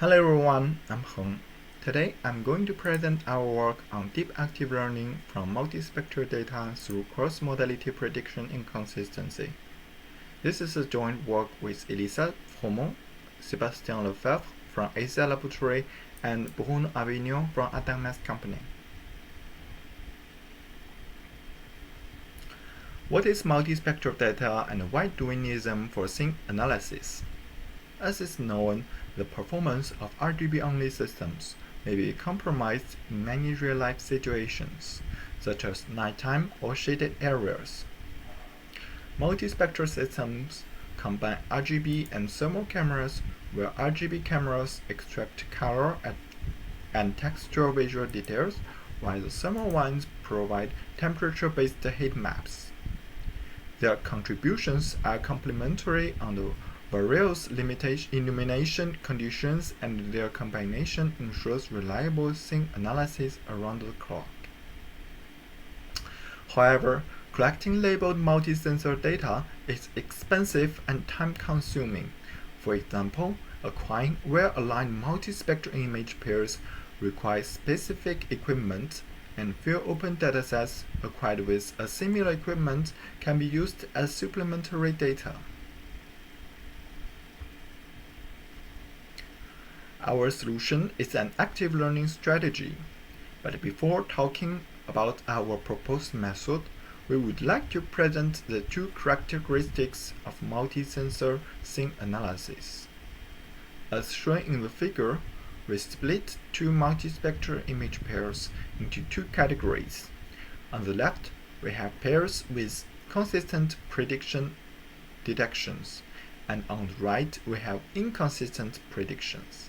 Hello everyone, I'm Heng. Today I'm going to present our work on deep active learning from multispectral data through cross-modality prediction inconsistency. This is a joint work with Elisa Fromont, Sébastien Lefebvre from ICIP2021 and Bruno Avignon from Adamas Company. What is multispectral data and why do we need them for scene analysis? As is known, the performance of RGB-only systems may be compromised in many real-life situations, such as nighttime or shaded areas. Multispectral systems combine RGB and thermal cameras, where RGB cameras extract color and textual visual details, while the thermal ones provide temperature-based heat maps. Their contributions are complementary on the various illumination conditions, and their combination ensures reliable scene analysis around the clock. However, collecting labeled multi-sensor data is expensive and time-consuming. For example, acquiring well-aligned multispectral image pairs requires specific equipment, and few open datasets acquired with a similar equipment can be used as supplementary data. Our solution is an active learning strategy, but before talking about our proposed method, we would like to present the two characteristics of multi-sensor scene analysis. As shown in the figure, we split two multispectral image pairs into two categories. On the left, we have pairs with consistent prediction detections, and on the right, we have inconsistent predictions.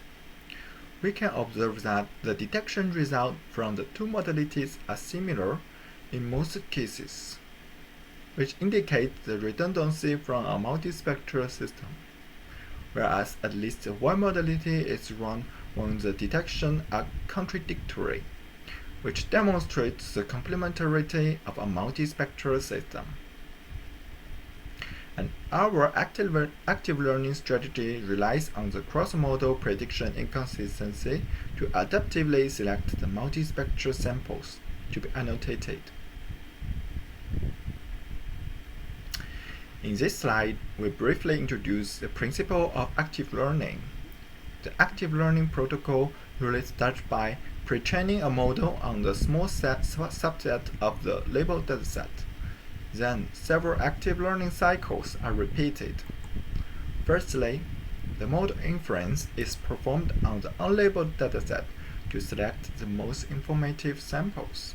We can observe that the detection results from the two modalities are similar in most cases, which indicates the redundancy from a multispectral system, whereas at least one modality is wrong when the detections are contradictory, which demonstrates the complementarity of a multispectral system. And our active learning strategy relies on the cross-modal prediction inconsistency to adaptively select the multispectral samples to be annotated. In this slide, we briefly introduce the principle of active learning. The active learning protocol usually starts by pre-training a model on the small subset of the labeled dataset. Then, several active learning cycles are repeated. Firstly, the model inference is performed on the unlabeled dataset to select the most informative samples.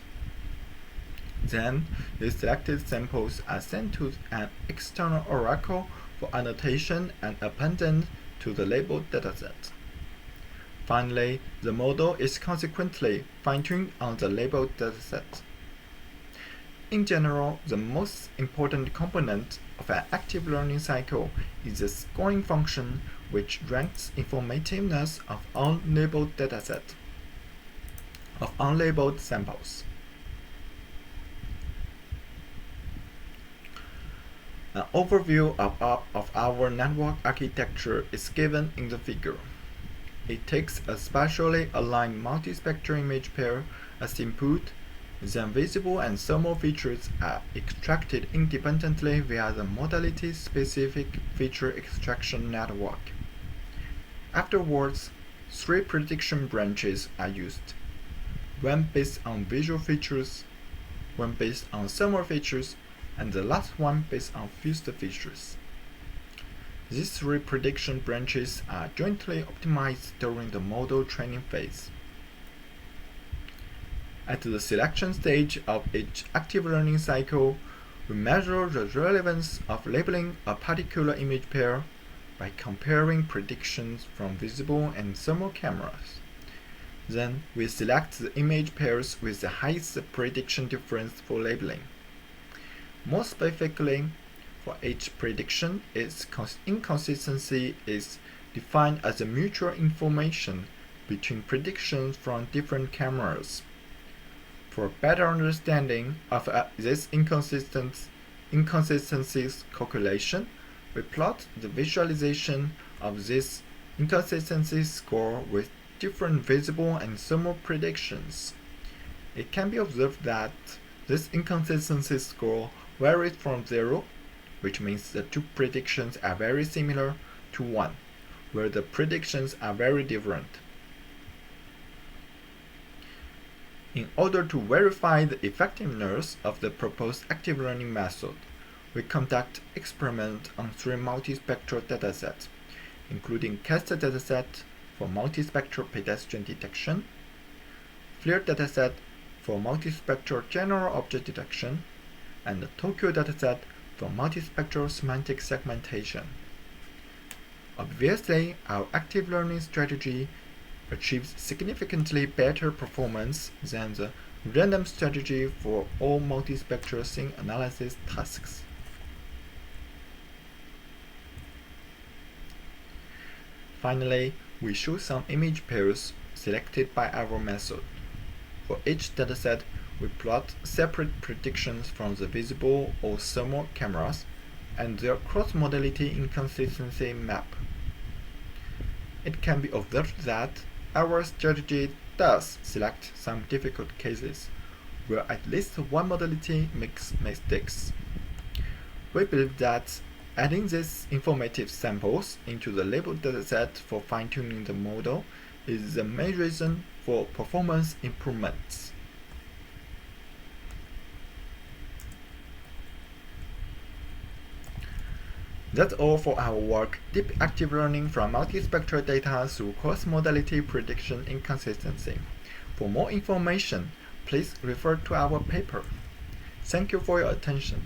Then, these selected samples are sent to an external oracle for annotation and appended to the labeled dataset. Finally, the model is consequently fine-tuned on the labeled dataset. In general, the most important component of an active learning cycle is the scoring function, which ranks informativeness of unlabeled samples. An overview of our network architecture is given in the figure. It takes a spatially aligned multispectral image pair as input. Then visible and thermal features are extracted independently via the modality-specific feature extraction network. Afterwards, three prediction branches are used, one based on visual features, one based on thermal features, and the last one based on fused features. These three prediction branches are jointly optimized during the model training phase. At the selection stage of each active learning cycle, we measure the relevance of labeling a particular image pair by comparing predictions from visible and thermal cameras. Then, we select the image pairs with the highest prediction difference for labeling. More specifically, for each prediction, its inconsistency is defined as the mutual information between predictions from different cameras. For a better understanding of this inconsistencies calculation, we plot the visualization of this inconsistency score with different visible and thermal predictions. It can be observed that this inconsistency score varies from 0, which means the two predictions are very similar, to 1, where the predictions are very different. In order to verify the effectiveness of the proposed active learning method, we conduct experiments on 3 multispectral datasets, including KAIST dataset for multispectral pedestrian detection, FLIR dataset for multispectral general object detection, and the Tokyo dataset for multispectral semantic segmentation. Obviously, our active learning strategy achieves significantly better performance than the random strategy for all multispectral scene analysis tasks. Finally, we show some image pairs selected by our method. For each dataset, we plot separate predictions from the visible or thermal cameras and their cross-modality inconsistency map. It can be observed that our strategy does select some difficult cases, where at least one modality makes mistakes. We believe that adding these informative samples into the labeled dataset for fine-tuning the model is the main reason for performance improvements. That's all for our work, Deep Active Learning from Multispectral Data through Cross-Modality Prediction Inconsistency. For more information, please refer to our paper. Thank you for your attention.